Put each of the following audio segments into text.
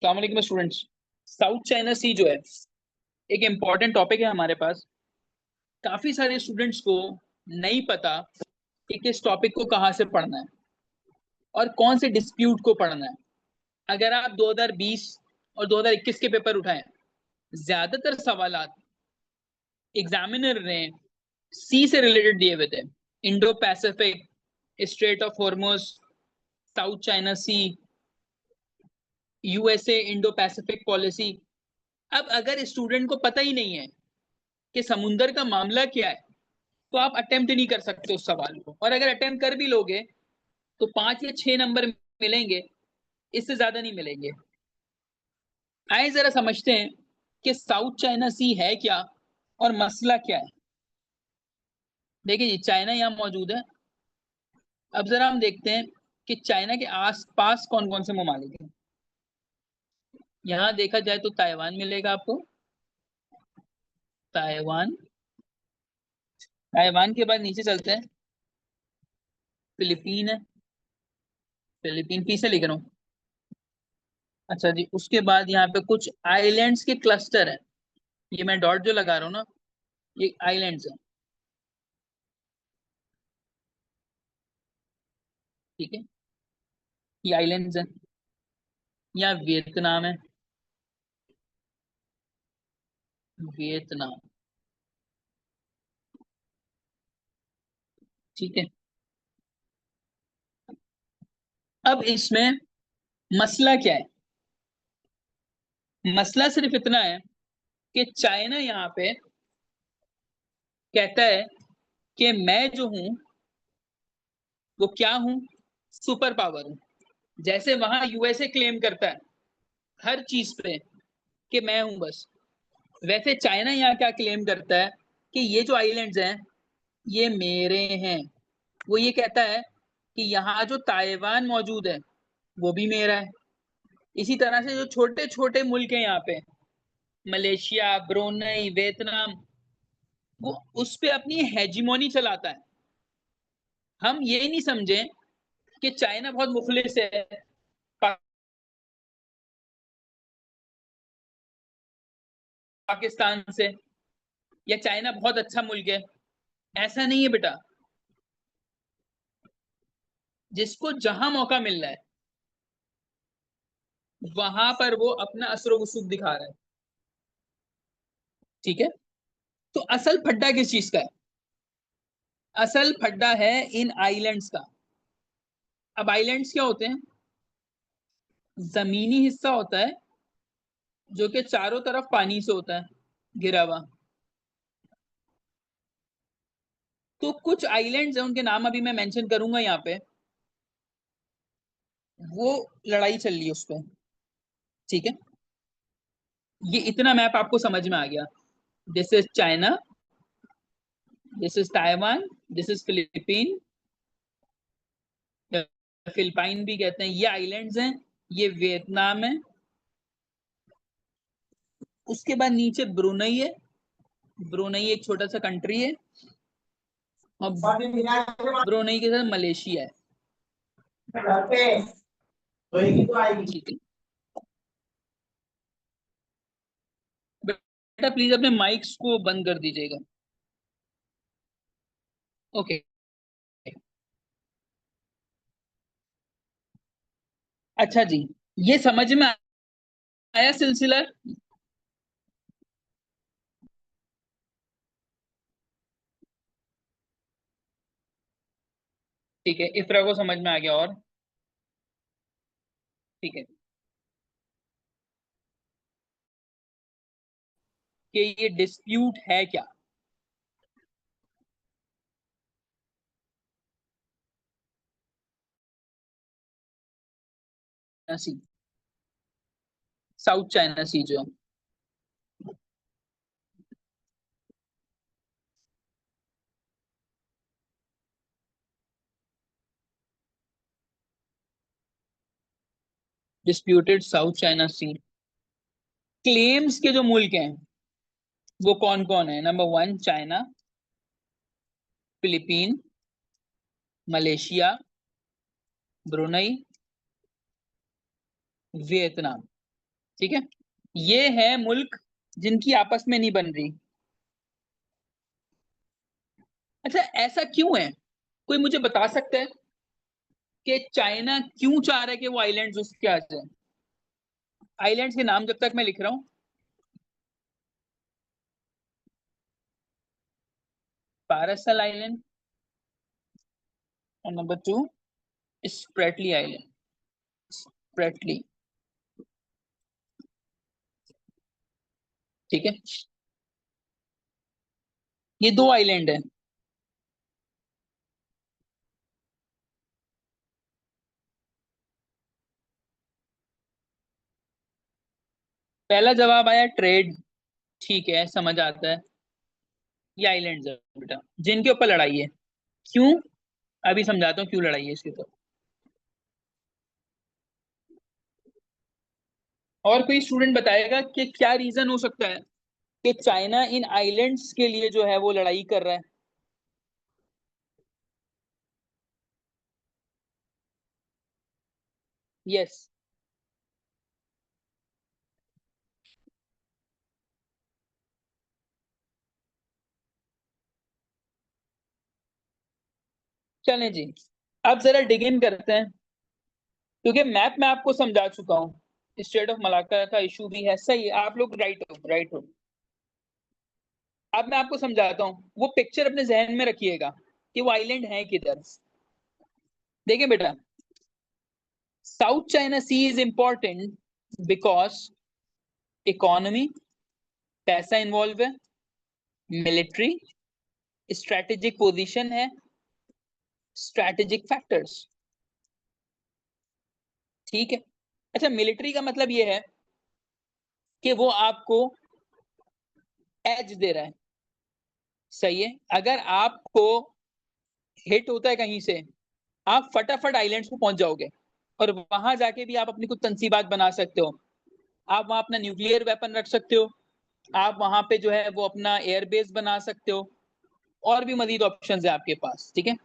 अस्सलाम वालेकुम students. South China सी जो है एक इम्पॉर्टेंट टॉपिक है हमारे पास। काफी सारे स्टूडेंट्स को नहीं पता कि किस टॉपिक को कहाँ से पढ़ना है और कौन से डिस्प्यूट को पढ़ना है। अगर आप 2020 और 2021 के पेपर उठाएं, ज्यादातर सवालात एग्जामिनर ने सी से रिलेटेड दिए हुए थे। Indo Pacific, Strait of Hormuz, South China Sea, USA Indo Pacific policy. अब अगर स्टूडेंट को पता ही नहीं है कि समुंदर का मामला क्या है, तो आप अटेम्प्ट नहीं कर सकते उस सवाल को। और अगर अटेम्प्ट कर भी लोगे तो 5 या 6 नंबर मिलेंगे, इससे ज्यादा नहीं मिलेंगे। आइए जरा समझते हैं कि साउथ चाइना सी है क्या और मसला क्या है। देखिए जी, चाइना यहाँ मौजूद है। अब जरा हम देखते हैं कि चाइना के आसपास कौन कौन से ममालिक हैं। यहाँ देखा जाए तो ताइवान मिलेगा आपको। ताइवान, ताइवान के बाद नीचे चलते हैं, फिलीपीन है। फिलीपीन पी से लिख रहा हूँ। अच्छा जी, उसके बाद यहाँ पे कुछ आइलैंड्स के क्लस्टर है। ये मैं डॉट जो लगा रहा हूँ ना, ये आइलैंड्स है। ठीक है, ये आइलैंड्स है। यहाँ वियतनाम है। वियतनाम, ठीक है। अब इसमें मसला क्या है? मसला सिर्फ इतना है कि चाइना यहाँ पे कहता है कि मैं जो हूं वो क्या हूं, सुपर पावर हूं। जैसे वहां यूएसए क्लेम करता है हर चीज पे कि मैं हूं बस, वैसे चाइना यहाँ क्या क्लेम करता है कि ये जो आइलैंड्स हैं ये मेरे हैं। वो ये कहता है कि यहाँ जो ताइवान मौजूद है वो भी मेरा है। इसी तरह से जो छोटे छोटे मुल्क हैं यहाँ पे, मलेशिया, ब्रुनेई, वियतनाम, वो उस पे अपनी हेजिमोनी चलाता है। हम ये नहीं समझे कि चाइना बहुत मुखलिस है पाकिस्तान से, या चाइना बहुत अच्छा मुल्क है। ऐसा नहीं है बेटा। जिसको जहां मौका मिल रहा है वहां पर वो अपना असर वसुख दिखा रहा है। ठीक है, तो असल फड्डा किस चीज का है? असल फड्डा है इन आइलैंड्स का। अब आइलैंड्स क्या होते हैं? जमीनी हिस्सा होता है जो कि चारों तरफ पानी से होता है घिरा हुआ। तो कुछ आइलैंड्स हैं, उनके नाम अभी मैं मेंशन करूंगा यहाँ पे। वो लड़ाई चल रही है उस पर। ठीक है, ये इतना मैप आपको समझ में आ गया। This is China, this is Taiwan, this is Philippine, Philippine भी कहते हैं। ये आइलैंड्स हैं, ये वियतनाम है। उसके बाद नीचे ब्रुनई है। ब्रुनई एक छोटा सा कंट्री है। और ब्रुनई के साथ मलेशिया है। ठीक है बेटा, प्लीज अपने माइक्स को बंद कर दीजिएगा। ओके, अच्छा जी, ये समझ में आया सिलसिला? ठीक है, इफ्रा को समझ में आ गया। और ठीक है कि ये डिस्प्यूट है क्या। सी, साउथ चाइना सी जो डिस्प्यूटेड साउथ चाइना सी, क्लेम्स के जो मुल्क हैं वो कौन कौन है? Number 1 China, Philippine, Malaysia, Brunei, Vietnam. ठीक है, ये है मुल्क जिनकी आपस में नहीं बन रही। अच्छा, ऐसा क्यों है? कोई मुझे बता सकता है कि चाइना क्यों चाह रहा है कि वो आइलैंड्स उसके आ जाए? आइलैंड्स के नाम जब तक मैं लिख रहा हूँ, पैरासल आइलैंड, और नंबर 2 स्प्रेटली आइलैंड। स्प्रेटली, ठीक है, ये दो आइलैंड है। पहला जवाब आया ट्रेड, ठीक है, समझ आता है। ये आइलैंड है बेटा जिनके ऊपर लड़ाई है। क्यों? अभी समझाता हूँ क्यों लड़ाई है इसके ऊपर। और कोई स्टूडेंट बताएगा कि क्या रीजन हो सकता है कि चाइना इन आइलैंड्स के लिए जो है वो लड़ाई कर रहा है? यस। चलें जी, अब जरा डिग इन करते हैं, क्योंकि मैप में आपको समझा चुका हूँ। स्टेट ऑफ मलाक्का का इशू भी है, सही है, आप लोग राइट हो, राइट हो। अब मैं आपको समझाता हूँ, वो पिक्चर अपने जहन में रखिएगा कि वो आइलैंड है किधर। देखिए बेटा, South China Sea is important because economy, पैसा इन्वॉल्व है, मिलिट्री, स्ट्रेटेजिक पोजीशन है, स्ट्रेटेजिक फैक्टर्स। ठीक है। अच्छा, मिलिट्री का मतलब ये है कि वो आपको एज दे रहा है। सही है, अगर आपको हिट होता है कहीं से, आप फटाफट आइलैंड्स को पहुंच जाओगे, और वहां जाके भी आप अपनी कुछ तंसीबात बना सकते हो। आप वहां अपना न्यूक्लियर वेपन रख सकते हो, आप वहां पे जो है वो अपना एयरबेस बना सकते हो, और भी मजीद ऑप्शंस है आपके पास। ठीक है,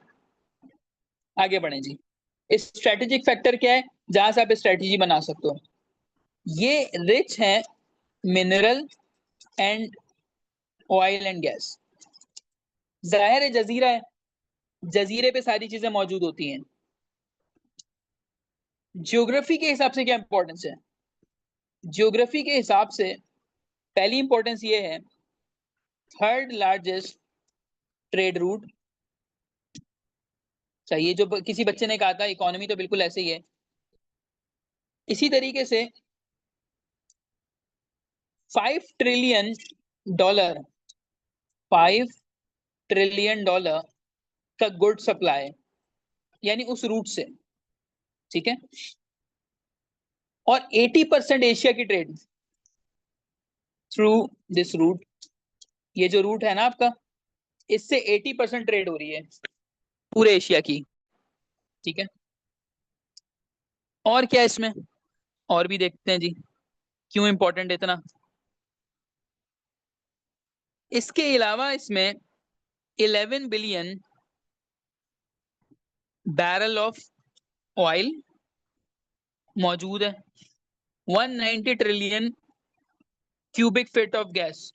आगे बढ़े जी। स्ट्रेटेजिक फैक्टर क्या है? जहां से आप स्ट्रेटेजी बना सकते हो। ये रिच है mineral and oil and gas. जाहिर है जजीरा है, जजीरे पे सारी चीजें मौजूद होती हैं। ज्योग्राफी के हिसाब से क्या इंपॉर्टेंस है? ज्योग्राफी के हिसाब से पहली इंपॉर्टेंस ये है, थर्ड लार्जेस्ट ट्रेड रूट। चाहिए जो किसी बच्चे ने कहा था इकोनॉमी, तो बिल्कुल ऐसे ही है। इसी तरीके से 5 ट्रिलियन डॉलर, 5 ट्रिलियन डॉलर का गुड सप्लाई, यानी उस रूट से। ठीक है, और 80% एशिया की ट्रेड थ्रू दिस रूट। ये जो रूट है ना आपका, इससे 80% ट्रेड हो रही है पूरे एशिया की। ठीक है, और क्या है इसमें? और भी देखते हैं जी, क्यों इंपॉर्टेंट है इतना। इसके अलावा इसमें 11 बिलियन बैरल ऑफ ऑयल मौजूद है, 190 trillion cubic feet of gas.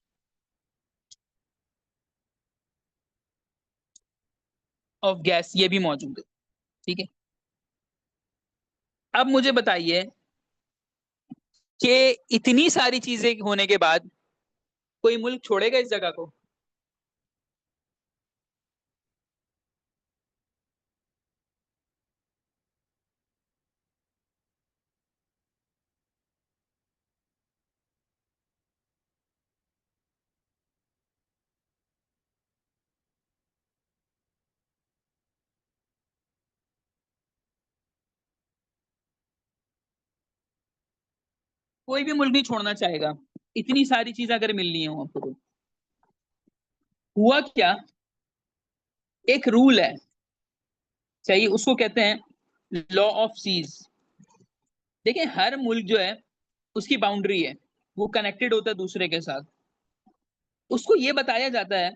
ये भी मौजूद है। ठीक है, अब मुझे बताइए कि इतनी सारी चीजें होने के बाद कोई मुल्क छोड़ेगा इस जगह को? कोई भी मुल्क नहीं छोड़ना चाहेगा, इतनी सारी चीजें अगर मिलनी है वहां पर तो। हुआ क्या, एक रूल है, चाहिए, उसको कहते हैं लॉ ऑफ सीज। देखिए, हर मुल्क जो है उसकी बाउंड्री है, वो कनेक्टेड होता है दूसरे के साथ। उसको ये बताया जाता है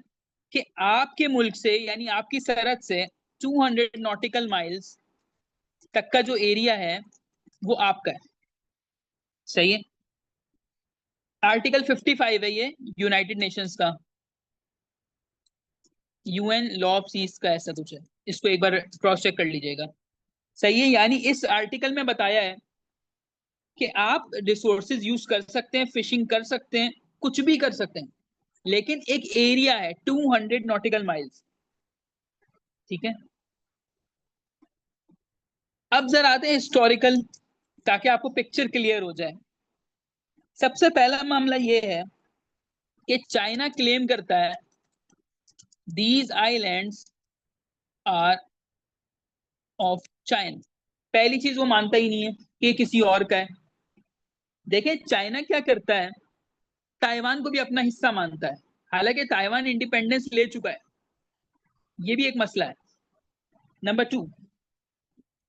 कि आपके मुल्क से, यानी आपकी सरहद से 200 नॉटिकल माइल्स तक का जो एरिया है वो आपका है। सही है, आर्टिकल 55 है ये यूनाइटेड नेशंस का, यूएन लॉ ऑफ सीज का ऐसा कुछ है, इसको एक बार क्रॉस चेक कर लीजिएगा। सही है, यानी इस आर्टिकल में बताया है कि आप रिसोर्सेज यूज कर सकते हैं, फिशिंग कर सकते हैं, कुछ भी कर सकते हैं, लेकिन एक एरिया है 200 नॉटिकल माइल्स। ठीक है, अब जरा आते हैं हिस्टोरिकल, ताकि आपको पिक्चर क्लियर हो जाए। सबसे पहला मामला ये है कि चाइना क्लेम करता है these islands are of China. पहली चीज, वो मानता ही नहीं है कि किसी और का है। देखें चाइना क्या करता है, ताइवान को भी अपना हिस्सा मानता है, हालांकि ताइवान इंडिपेंडेंस ले चुका है, ये भी एक मसला है। नंबर 2,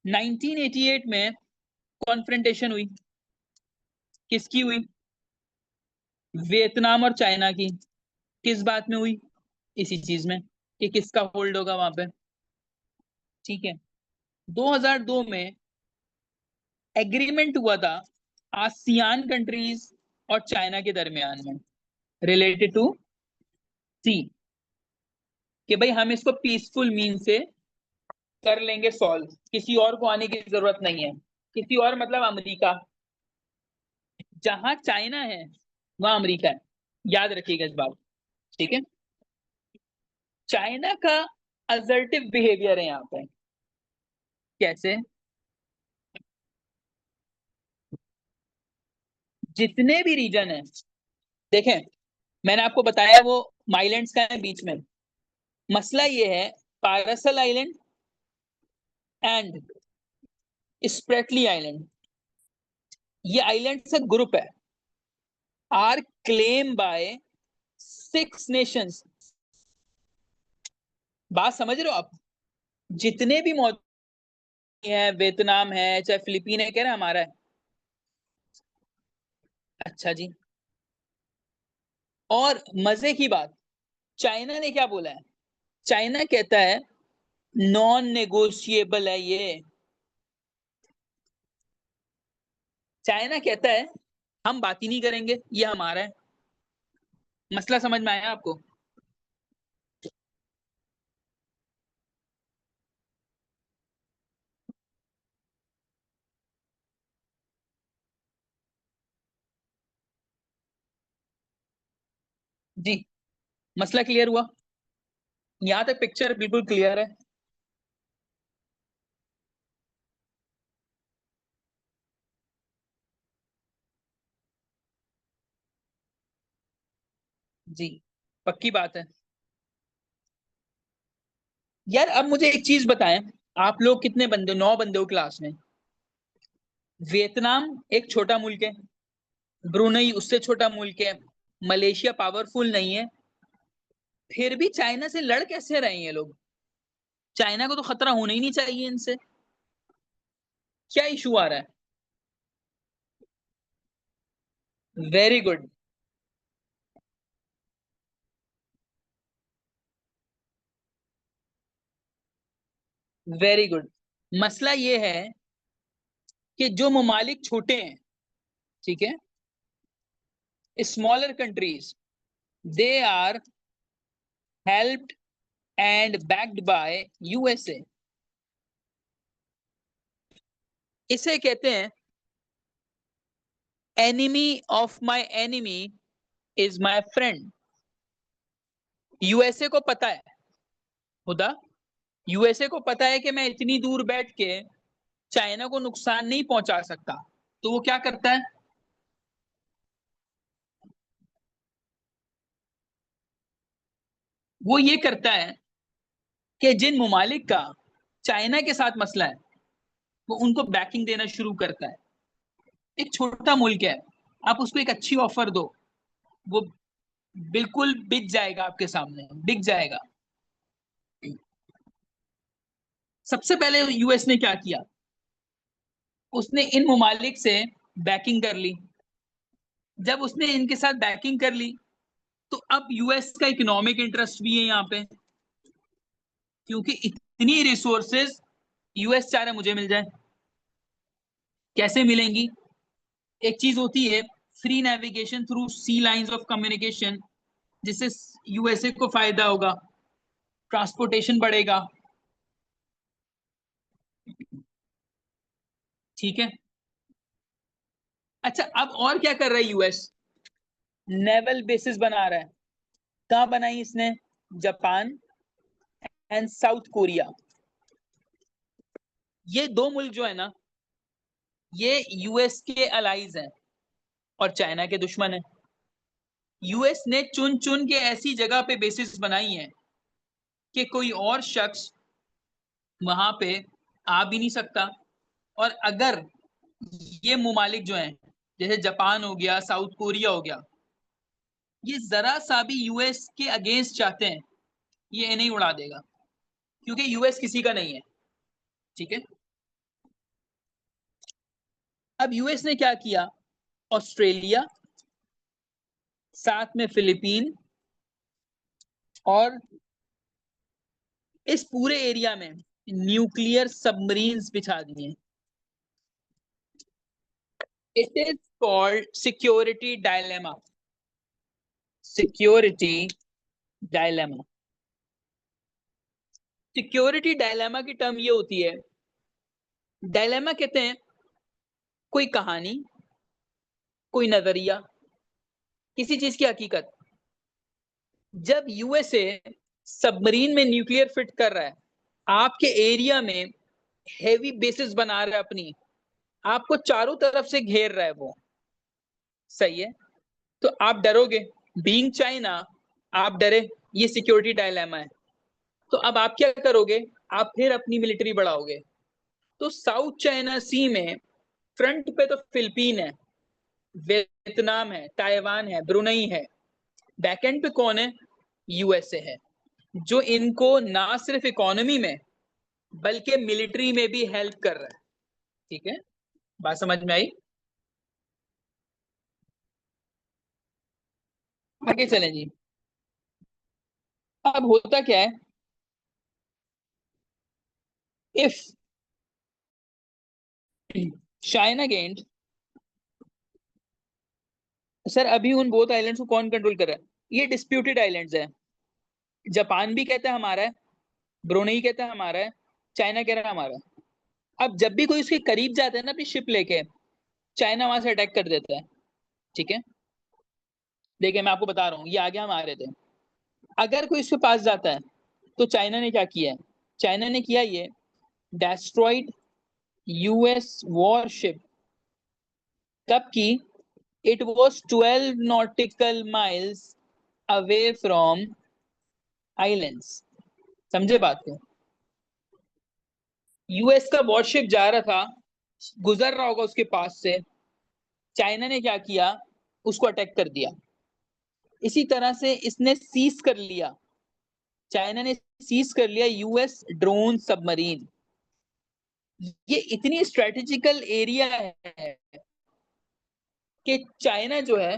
1988 में कॉन्फ्रंटेशन हुई, किसकी हुई? वियतनाम और चाइना की। किस बात में हुई? इसी चीज में, कि किसका होल्ड होगा वहां पे। ठीक है, 2002 में एग्रीमेंट हुआ था आसियान कंट्रीज और चाइना के दरमियान में, रिलेटेड टू सी, कि भाई हम इसको पीसफुल मीन से कर लेंगे सॉल्व, किसी और को आने की जरूरत नहीं है। किसी और मतलब अमेरिका, जहां चाइना है वहां अमेरिका है, याद रखिएगा इस बात। ठीक है, चाइना का असर्टिव बिहेवियर है यहाँ पे। कैसे? जितने भी रीजन है, देखें मैंने आपको बताया वो माइलैंड्स का है बीच में। मसला ये है, parcel island and Spratly island, ये आइलैंड से ग्रुप है, आर क्लेम बाय 6 नेशंस। बात समझ रहे हो आप? जितने भी मौजूद हैं, वियतनाम है चाहे फिलीपीन है, कह रहे हैं हमारा है। अच्छा जी, और मजे की बात, चाइना ने क्या बोला है? चाइना कहता है नॉन नेगोशिएबल है ये। चाइना कहता है हम बात ही नहीं करेंगे, ये हमारा है। मसला समझ में आया आपको? जी, मसला क्लियर हुआ? यहां तक पिक्चर बिल्कुल क्लियर है? जी, पक्की बात है। यार अब मुझे एक चीज बताएं, आप लोग कितने बंदे, 9 बंदे हो क्लास में। वियतनाम एक छोटा मुल्क है, ब्रुनई उससे छोटा मुल्क है, मलेशिया पावरफुल नहीं है, फिर भी चाइना से लड़ कैसे रहे हैं ये लोग? चाइना को तो खतरा होना ही नहीं चाहिए इनसे, क्या इशू आ रहा है? Very good, very good. मसला ये है कि जो ममालिक छोटे हैं, ठीक है, smaller countries, they are helped and backed by USA. इसे कहते हैं enemy of my enemy is my friend. USA को पता है, खुदा, यूएसए को पता है कि मैं इतनी दूर बैठ के चाइना को नुकसान नहीं पहुंचा सकता, तो वो क्या करता है? वो ये करता है कि जिन ममालिक का चाइना के साथ मसला है, वो उनको बैकिंग देना शुरू करता है। एक छोटा मुल्क है, आप उसको एक अच्छी ऑफर दो, वो बिल्कुल बिक जाएगा, आपके सामने बिक जाएगा। सबसे पहले यूएस ने क्या किया, उसने इन ममालिक से बैकिंग कर ली। जब उसने इनके साथ बैकिंग कर ली, तो अब यूएस का इकोनॉमिक इंटरेस्ट भी है यहाँ पे, क्योंकि इतनी रिसोर्सेज यूएस चाह रहा है मुझे मिल जाए। कैसे मिलेंगी? एक चीज होती है free navigation through sea lines of communication, जिससे यूएसए को फायदा होगा, ट्रांसपोर्टेशन बढ़ेगा। ठीक है। अच्छा, अब और क्या कर रहा है यूएस? नेवल बेसिस बना रहा है। कहां बनाई इसने? Japan and south Korea. ये दो मुल्क जो है ना, ये यूएस के अलाइज हैं और चाइना के दुश्मन हैं। यूएस ने चुन चुन के ऐसी जगह पे बेसिस बनाई है कि कोई और शख्स वहां पे आ भी नहीं सकता। और अगर ये मुमालिक जो हैं, जैसे जापान हो गया, साउथ कोरिया हो गया, ये जरा सा भी यूएस के अगेंस्ट चाहते हैं, ये इन्हें उड़ा देगा, क्योंकि यूएस किसी का नहीं है। ठीक है। अब यूएस ने क्या किया? ऑस्ट्रेलिया, साथ में फिलीपीन, और इस पूरे एरिया में न्यूक्लियर सबमरीन्स बिछा दिए। It is called security dilemma. Security dilemma. Security dilemma की टर्म ये होती है, डायलेमा कहते हैं कोई कहानी, कोई नजरिया, किसी चीज की हकीकत। जब यूएसए सबमरीन में न्यूक्लियर फिट कर रहा है, आपके एरिया में हेवी बेसिस बना रहा है अपनी, आपको चारों तरफ से घेर रहा है वो, सही है, तो आप डरोगे। बीइंग चाइना, आप डरे। ये सिक्योरिटी डायलेमा है। तो अब आप क्या करोगे? आप फिर अपनी मिलिट्री बढ़ाओगे। तो साउथ चाइना सी में फ्रंट पे तो फिलीपीन है, वियतनाम है, ताइवान है, ब्रुनई है। बैकएंड पे कौन है? यूएसए है, जो इनको ना सिर्फ इकोनॉमी में बल्कि मिलिट्री में भी हेल्प कर रहा है। ठीक है, बात समझ में आई? आगे चलें जी। अब होता क्या है, इफ चाइना गेंड, सर अभी उन बोथ आइलैंड्स को कौन कंट्रोल कर रहा है? ये डिस्प्यूटेड आइलैंड्स है। जापान भी कहता है हमारा है, ब्रुनेई कहता है हमारा है, चाइना कह रहा है हमारा है। अब जब भी कोई उसके करीब जाता है ना अपनी शिप लेके, चाइना वहां से अटैक कर देता है। ठीक है, देखिए मैं आपको बता रहा हूँ, ये आगे हम आ रहे थे। अगर कोई इसके पास जाता है, तो चाइना ने क्या किया है? चाइना ने किया ये, डेस्ट्रॉइड यूएस वॉरशिप। कब की? It was 12 nautical miles away from islands. समझे बात को? यूएस का वॉरशिप जा रहा था, गुजर रहा होगा उसके पास से, चाइना ने क्या किया? उसको अटैक कर दिया। इसी तरह से इसने सीज कर लिया, चाइना ने सीज कर लिया यूएस ड्रोन सबमरीन। ये इतनी स्ट्रेटेजिकल एरिया है कि चाइना जो है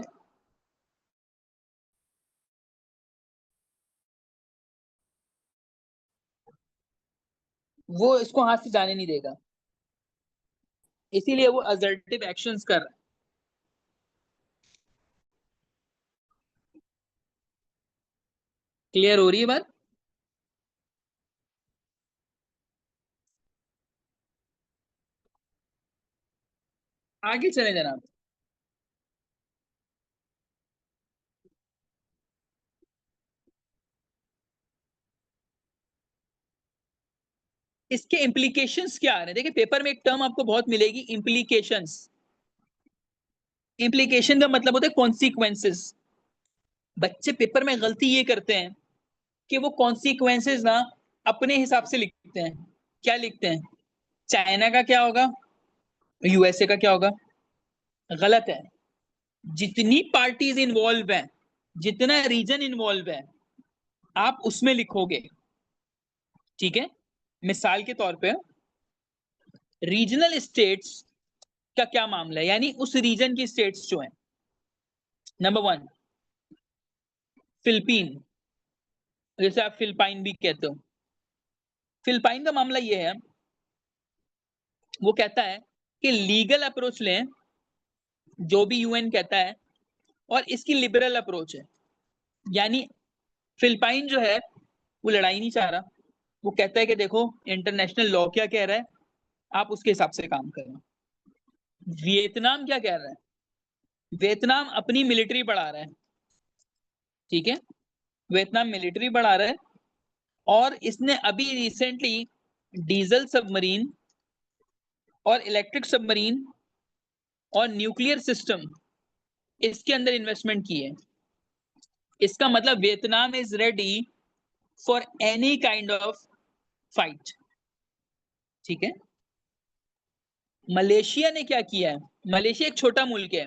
वो इसको हाथ से जाने नहीं देगा, इसीलिए वो असर्टिव एक्शंस कर रहा है। क्लियर हो रही है बात? आगे चले जनाब। इसके इम्प्लीकेशंस क्या आ रहे हैं? देखिए पेपर में एक टर्म आपको बहुत मिलेगी, इम्प्लीकेशंस। इम्प्लीकेशन का मतलब होता है कॉन्सिक्वेंसेस। बच्चे पेपर में गलती ये करते हैं कि वो कॉन्सिक्वेंसेस ना अपने हिसाब से लिखते हैं। क्या लिखते हैं? चाइना का क्या होगा, यूएसए का क्या होगा। गलत है। जितनी पार्टीज इन्वॉल्व हैं, जितना रीजन इन्वॉल्व है, आप उसमें लिखोगे। ठीक है। मिसाल के तौर पे रीजनल स्टेट्स का क्या मामला है, यानी उस रीजन की स्टेट्स जो हैं। नंबर वन, फिलीपीन, जैसे आप फिलिपाइन भी कहते हो। फिलिपाइन का मामला ये है, वो कहता है कि लीगल अप्रोच लें जो भी यूएन कहता है, और इसकी लिबरल अप्रोच है। यानी फिलिपाइन जो है वो लड़ाई नहीं चाह रहा, वो कहता है कि देखो इंटरनेशनल लॉ क्या कह रहा है, आप उसके हिसाब से काम करें। वियतनाम क्या कह रहा है? वियतनाम अपनी मिलिट्री बढ़ा रहा है, ठीक है, वियतनाम मिलिट्री बढ़ा रहा है, और इसने अभी रिसेंटली डीजल सबमरीन और इलेक्ट्रिक सबमरीन और न्यूक्लियर सिस्टम इसके अंदर इन्वेस्टमेंट की है। इसका मतलब Vietnam is ready for any kind of fight, ठीक है। मलेशिया ने क्या किया है? मलेशिया एक छोटा मुल्क है,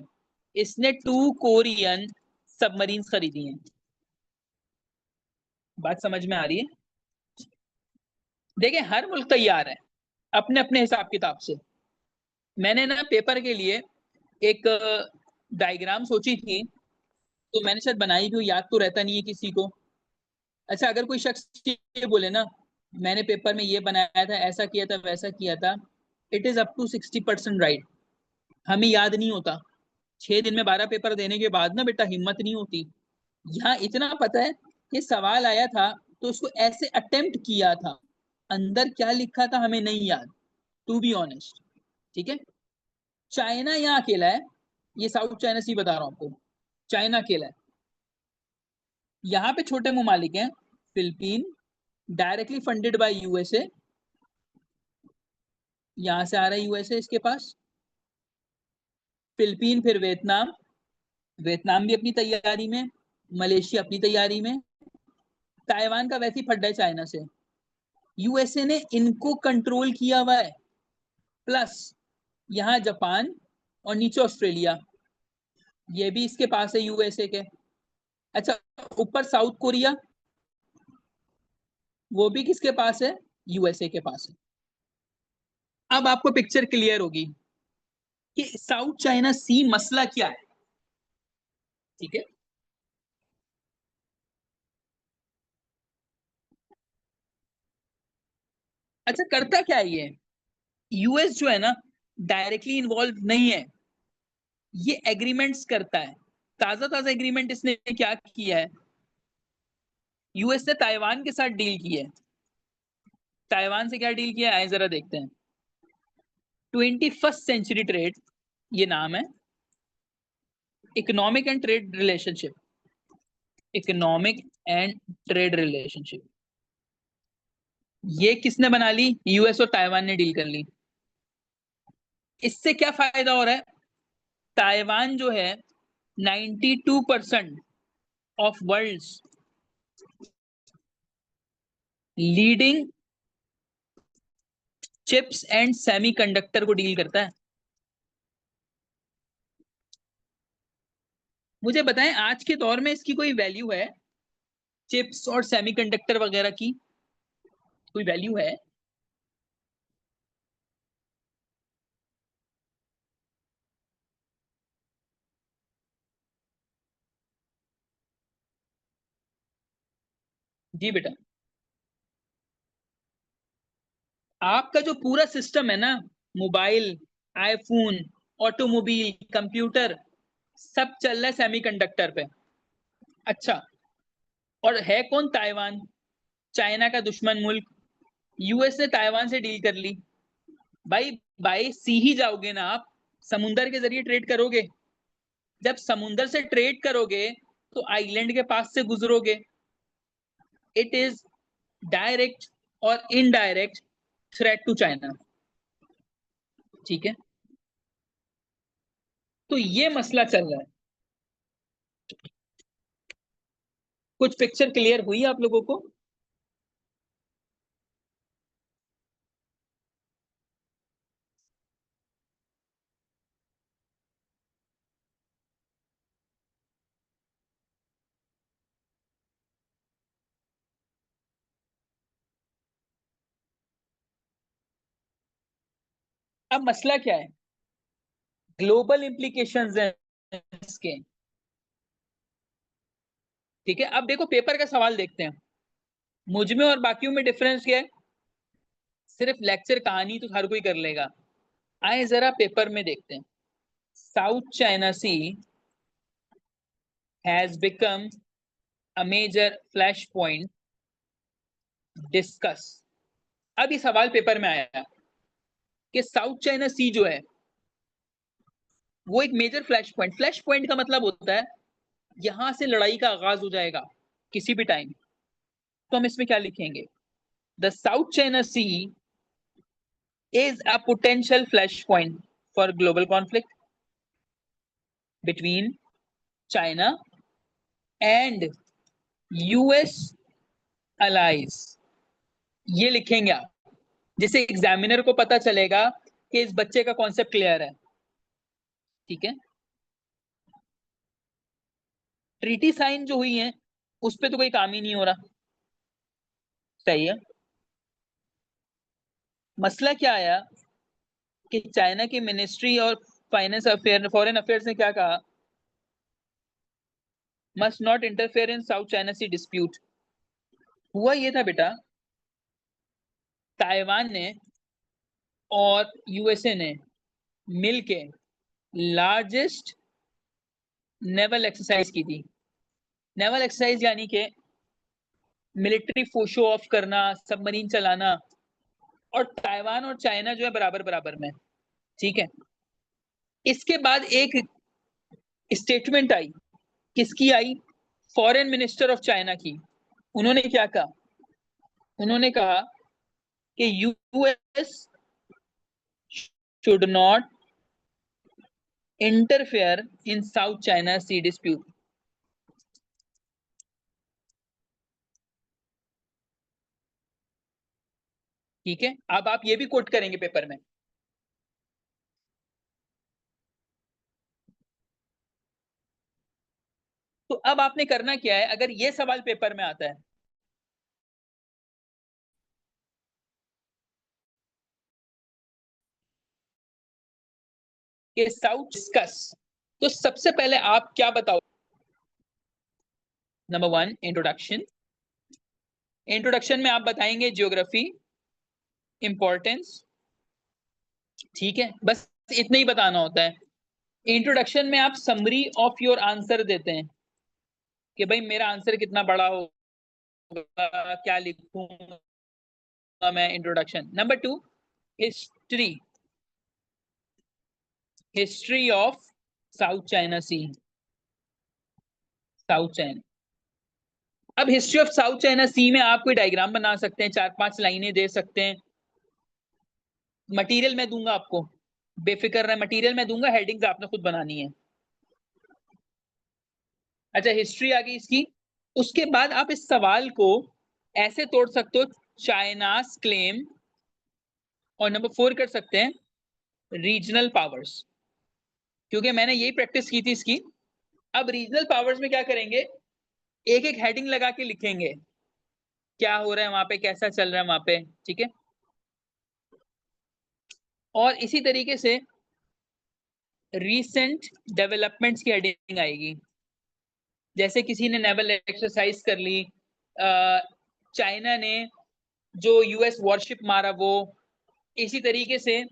इसने 2 कोरियन सबमरीन खरीदी हैं। बात समझ में आ रही है? देखिए हर मुल्क तैयार है अपने अपने हिसाब किताब से। मैंने ना पेपर के लिए एक डायग्राम सोची थी, तो मैंने शायद बनाई भी, याद तो रहता नहीं है किसी को। अच्छा, अगर कोई शख्स ये बोले ना मैंने पेपर में ये बनाया था, ऐसा किया था, वैसा किया था, it is up to 60% right. हमें याद नहीं होता, 6 दिन में 12 पेपर देने के बाद ना बेटा हिम्मत नहीं होती। यहाँ इतना पता है कि सवाल आया था तो उसको ऐसे अटेम्प्ट किया था, अंदर क्या लिखा था हमें नहीं याद, टू बी ऑनेस्ट, ठीक है। चाइना यहाँ अकेला है, ये साउथ चाइना सी बता रहा हूँ आपको, चाइना अकेला है। यहाँ पे छोटे ममालिक हैं, Philippine directly funded by USA, यहां से आ रहा है यूएसए इसके पास, फिलीपीन, फिर वियतनाम, वियतनाम भी अपनी तैयारी में, मलेशिया अपनी तैयारी में, ताइवान का वैसे ही फड्डा है चाइना से, यूएसए ने इनको कंट्रोल किया हुआ है, प्लस यहाँ जापान और नीचे ऑस्ट्रेलिया, ये भी इसके पास है यूएसए के। अच्छा, ऊपर साउथ कोरिया, वो भी किसके पास है? यूएसए के पास है। अब आपको पिक्चर क्लियर होगी कि साउथ चाइना सी मसला क्या है, ठीक है। अच्छा, करता क्या है ये? यूएस जो है ना डायरेक्टली इन्वॉल्व नहीं है, ये एग्रीमेंट्स करता है। ताजा ताजा एग्रीमेंट इसने क्या किया है? यूएस ने ताइवान के साथ डील की है। ताइवान से क्या डील किया है, आए जरा देखते हैं। 21st सेंचुरी ट्रेड, ये नाम है, economic and trade relationship, economic and trade relationship, ये किसने बना ली? यूएस और ताइवान ने डील कर ली। इससे क्या फायदा हो रहा है? ताइवान जो है 92% of world's leading chips and semiconductor को डील करता है। मुझे बताएं आज के दौर में इसकी कोई वैल्यू है? चिप्स और सेमीकंडक्टर वगैरह की कोई वैल्यू है? जी बेटा, आपका जो पूरा सिस्टम है ना, मोबाइल, आईफोन, ऑटोमोबाइल, कंप्यूटर, सब चल रहा है सेमीकंडक्टर पे। अच्छा, और है कौन? ताइवान, चाइना का दुश्मन मुल्क। यूएस ने ताइवान से डील कर ली। भाई बाई सी ही जाओगे ना आप, समुंदर के जरिए ट्रेड करोगे। जब समुंदर से ट्रेड करोगे तो आइलैंड के पास से गुजरोगे। इट इज डायरेक्ट और इनडायरेक्ट थ्रेट टू चाइना, ठीक है। तो ये मसला चल रहा है। कुछ पिक्चर क्लियर हुई आप लोगों को? अब मसला क्या है? ग्लोबल इंप्लीकेशंस हैं इसके, ठीक है। अब देखो पेपर का सवाल देखते हैं, मुझ में और बाकियों में डिफरेंस क्या है? सिर्फ लेक्चर कहानी तो हर कोई कर लेगा, आए जरा पेपर में देखते हैं। South China Sea has become a major flashpoint. Discuss. अब ये सवाल पेपर में आया कि साउथ चाइना सी जो है वो एक मेजर फ्लैश पॉइंट का मतलब होता है यहां से लड़ाई का आगाज हो जाएगा किसी भी टाइम। तो हम इसमें क्या लिखेंगे? The South China Sea is a potential flash point for global conflict between China and US allies. ये लिखेंगे आप, जिससे एग्जामिनर को पता चलेगा कि इस बच्चे का कॉन्सेप्ट क्लियर है। ठीक है, ट्रीटी साइन जो हुई है उस पे तो कोई काम ही नहीं हो रहा। सही है। मसला क्या आया कि चाइना की मिनिस्ट्री और फाइनेंस अफेयर फॉरेन अफेयर्स ने क्या कहा? Must not interfere in South China Sea dispute. हुआ ये था बेटा, ताइवान ने और यूएसए ने मिलके लार्जेस्ट नेवल एक्सरसाइज की थी। नेवल एक्सरसाइज यानी कि मिलिट्री शो ऑफ करना, सबमरीन चलाना, और ताइवान और चाइना जो है बराबर बराबर में। ठीक है, इसके बाद एक स्टेटमेंट आई। किसकी आई? फॉरेन मिनिस्टर ऑफ चाइना की। उन्होंने क्या कहा? उन्होंने कहा कि US should not interfere in South China Sea dispute. ठीक है, अब आप ये भी कोट करेंगे पेपर में। तो अब आपने करना क्या है, अगर ये सवाल पेपर में आता है कि साउथ डिस्कस, तो सबसे पहले आप क्या बताओ? Number 1, introduction. इंट्रोडक्शन में आप बताएंगे ज्योग्राफी, इंपॉर्टेंस। ठीक है, बस इतना ही बताना होता है। इंट्रोडक्शन में आप समरी ऑफ योर आंसर देते हैं कि भाई मेरा आंसर कितना बड़ा होगा, क्या लिखूंगा मैं introduction. Number 2, history. History of South China Sea. South China, अब history of South China Sea में आप कोई डायग्राम बना सकते हैं, 4-5 लाइनें दे सकते हैं। मटेरियल मैं दूंगा आपको, बेफिक्र रहे, मटेरियल मैं दूंगा, हेडिंग्स आपने खुद बनानी है। अच्छा, हिस्ट्री आ गई इसकी। उसके बाद आप इस सवाल को ऐसे तोड़ सकते हो, चाइनास क्लेम, और नंबर 4 कर सकते हैं रीजनल पावर्स, क्योंकि मैंने यही प्रैक्टिस की थी इसकी। अब रीजनल पावर्स में क्या करेंगे, एक एक हेडिंग लगा के लिखेंगे क्या हो रहा है वहां पे, कैसा चल रहा है वहां पे। ठीक है, और इसी तरीके से रीसेंट डेवलपमेंट्स की हेडिंग आएगी। जैसे किसी ने नेवल एक्सरसाइज कर ली, चाइना ने जो यूएस वॉरशिप मारा वो, इसी तरीके से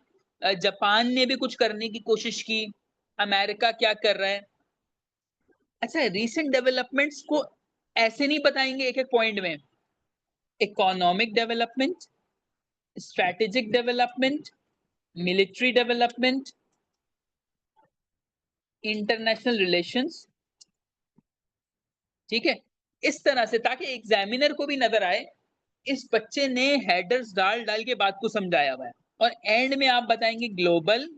जापान ने भी कुछ करने की कोशिश की, अमेरिका क्या कर रहा है। अच्छा, रीसेंट डेवलपमेंट्स को ऐसे नहीं बताएंगे एक एक पॉइंट में। Economic development, strategic development, military development, international relations. ठीक है, इस तरह से, ताकि एग्जामिनर को भी नजर आए इस बच्चे ने हेडर्स डाल डाल के बात को समझाया हुआ है। और एंड में आप बताएंगे ग्लोबल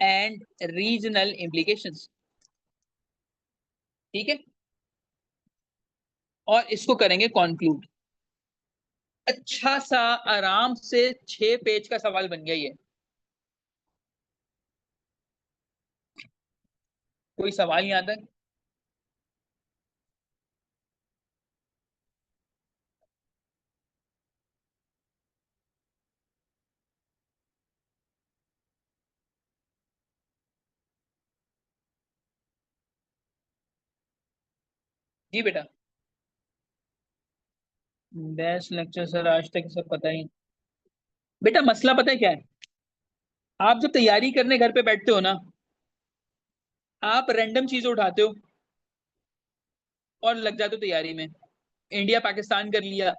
एंड रीजनल इम्प्लीकेशंस। ठीक है, और इसको करेंगे कॉन्क्लूड। अच्छा सा आराम से 6 पेज का सवाल बन गया ये। कोई सवाल नहीं आता? जी बेटा, बेस्ट लेक्चर सर आज तक सब पता ही। बेटा मसला पता है क्या है, आप जब तैयारी करने घर पे बैठते हो ना, आप रैंडम चीजें उठाते हो और लग जाते हो तैयारी में। इंडिया पाकिस्तान कर लिया।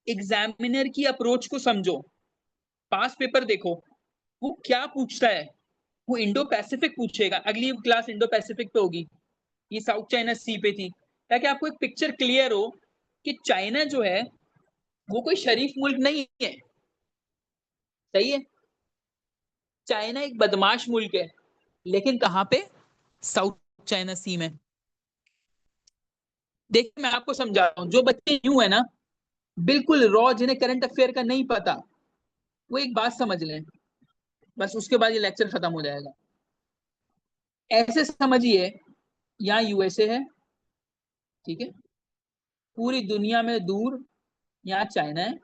एग्जामिनर की अप्रोच को समझो, पास पेपर देखो, वो क्या पूछता है। वो इंडो पैसिफिक पूछेगा, अगली क्लास इंडो पैसिफिक पे होगी, ये साउथ चाइना सी पे थी, ताकि आपको एक पिक्चर क्लियर हो कि चाइना जो है वो कोई शरीफ मुल्क नहीं है। सही है, चाइना एक बदमाश मुल्क है, लेकिन कहां पे? साउथ चाइना सी में। देखिए मैं आपको समझा रहा हूं, जो बच्चे यूं है ना, बिल्कुल रॉ, जिन्हें करंट अफेयर का नहीं पता, वो एक बात समझ लें, बस उसके बाद ये लेक्चर खत्म हो जाएगा। ऐसे समझिए, यहाँ यूएसए है, ठीक है, पूरी दुनिया में दूर यहाँ चाइना है।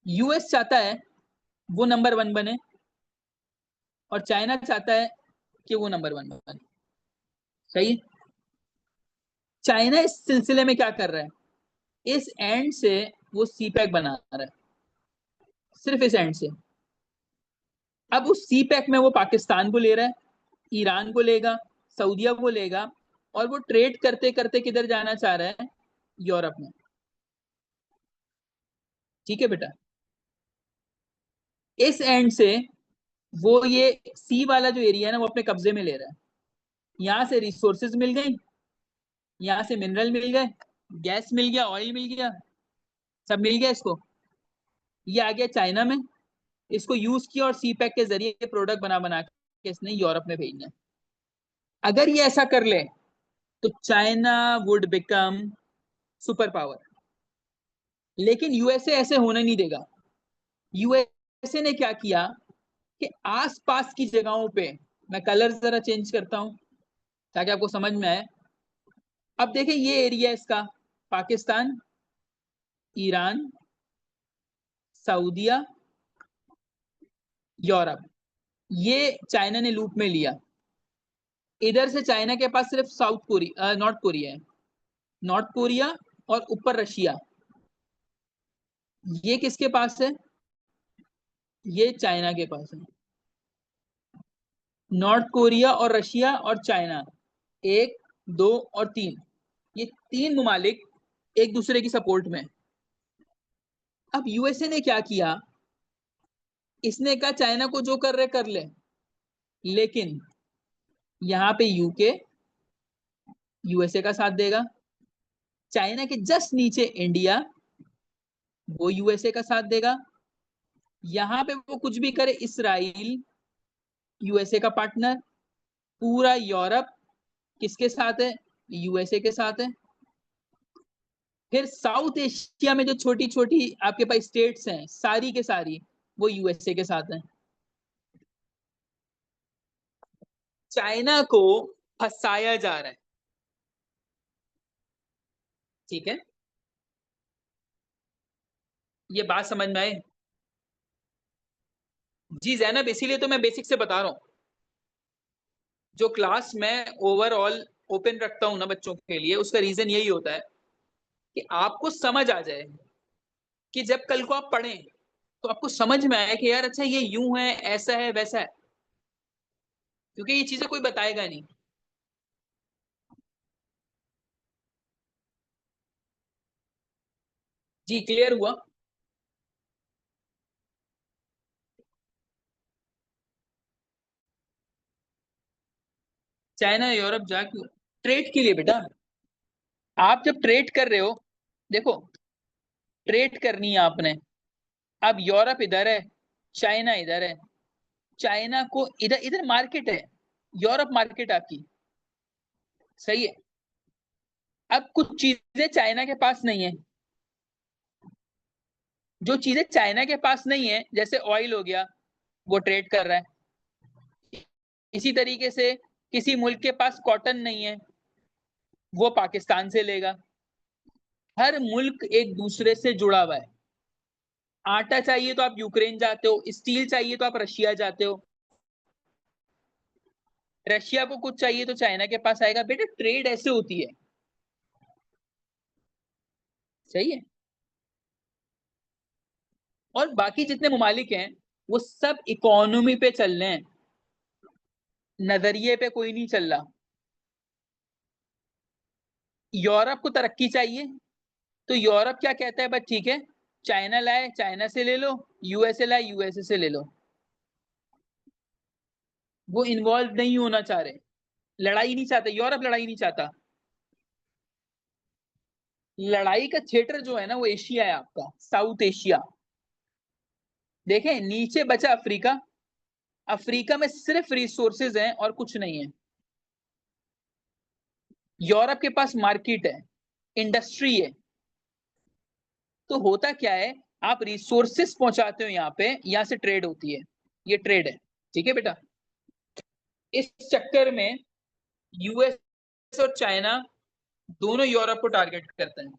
यूएस चाहता है वो नंबर वन बने, और चाइना चाहता है कि वो नंबर वन बने। सही है। चाइना इस सिलसिले में क्या कर रहा है, इस एंड से वो सी पैक बना रहा है, सिर्फ इस एंड से। अब उस सी पैक में वो पाकिस्तान को ले रहा है, ईरान को लेगा, सऊदिया को लेगा, और वो ट्रेड करते करते किधर जाना चाह रहा है? यूरोप में। ठीक है बेटा, इस एंड से वो ये सी वाला जो एरिया है ना, वो अपने कब्जे में ले रहा है। यहाँ से रिसोर्सेज मिल गई, यहाँ से मिनरल मिल गए, गैस मिल गया, ऑयल मिल गया, सब मिल गया इसको। ये आ गया चाइना में, इसको यूज किया और सी पैक के जरिए प्रोडक्ट बना बना के इसने यूरोप में भेजना है। अगर ये ऐसा कर ले तो China would become super power. लेकिन यूएसए ऐसे होने नहीं देगा। यूएसए ने क्या किया कि आसपास की जगहों पे, मैं कलर जरा चेंज करता हूं ताकि आपको समझ में आए। अब देखिए ये एरिया इसका, पाकिस्तान, ईरान, सऊदिया, यूरोप, ये चाइना ने लूप में लिया। इधर से चाइना के पास सिर्फ साउथ कोरिया, नॉर्थ कोरिया है, नॉर्थ कोरिया, और ऊपर रशिया। ये किसके पास है? ये चाइना के पास है। नॉर्थ कोरिया और रशिया और चाइना, एक, दो और तीन, ये तीन ममालिक एक दूसरे की सपोर्ट में। अब यूएसए ने क्या किया, इसने कहा चाइना को जो कर रहे कर ले, लेकिन यहाँ पे यूके यूएसए का साथ देगा, चाइना के जस्ट नीचे इंडिया, वो यूएसए का साथ देगा, यहाँ पे वो कुछ भी करे इसराइल यूएसए का पार्टनर, पूरा यूरोप किसके साथ है? यूएसए के साथ है। फिर साउथ एशिया में जो छोटी छोटी आपके पास स्टेट्स हैं, सारी के सारी वो यूएसए के साथ हैं। चाइना को फंसाया जा रहा है। ठीक है, ये बात समझ में आए? जी जैनब, इसीलिए तो मैं बेसिक से बता रहा हूँ। जो क्लास में ओवरऑल ओपन रखता हूँ ना बच्चों के लिए, उसका रीजन यही होता है कि आपको समझ आ जाए, कि जब कल को आप पढ़ें तो आपको समझ में आए कि यार अच्छा ये यूं है, ऐसा है, वैसा है, क्योंकि ये चीजें कोई बताएगा नहीं। जी क्लियर हुआ? चाइना यूरोप जा क्यों? ट्रेड के लिए बेटा। आप जब ट्रेड कर रहे हो, देखो, ट्रेड करनी है आपने। अब यूरोप इधर है, चाइना इधर है, चाइना को इधर, इधर मार्केट है, यूरोप मार्केट आपकी। सही है। अब कुछ चीजें चाइना के पास नहीं है, जो चीजें चाइना के पास नहीं है, जैसे ऑयल हो गया, वो ट्रेड कर रहा है। इसी तरीके से किसी मुल्क के पास कॉटन नहीं है, वो पाकिस्तान से लेगा। हर मुल्क एक दूसरे से जुड़ा हुआ है। आटा चाहिए तो आप यूक्रेन जाते हो, स्टील चाहिए तो आप रशिया जाते हो, रशिया को कुछ चाहिए तो चाइना के पास आएगा। बेटा ट्रेड ऐसे होती है। सही है। और बाकी जितने ममालिक हैं वो सब इकोनॉमी पे चल रहे हैं, नजरिए पे कोई नहीं चल रहा। यूरोप को तरक्की चाहिए, तो यूरोप क्या कहता है, बस ठीक है, चाइना लाए चाइना से ले लो, यूएसए लाए यूएसए से ले लो। वो इन्वॉल्व नहीं होना चाह रहे, लड़ाई नहीं चाहते, यूरोप लड़ाई नहीं चाहता। लड़ाई का थिएटर जो है ना वो एशिया है, आपका साउथ एशिया। देखें नीचे बचा अफ्रीका, अफ्रीका में सिर्फ रिसोर्सेज हैं और कुछ नहीं है। यूरोप के पास मार्केट है, इंडस्ट्री है। तो होता क्या है, आप रिसोर्सेस पहुंचाते हो यहाँ पे, यहाँ से ट्रेड होती है, ये ट्रेड है। ठीक है बेटा, इस चक्कर में यूएस और चाइना दोनों यूरोप को टारगेट करते हैं।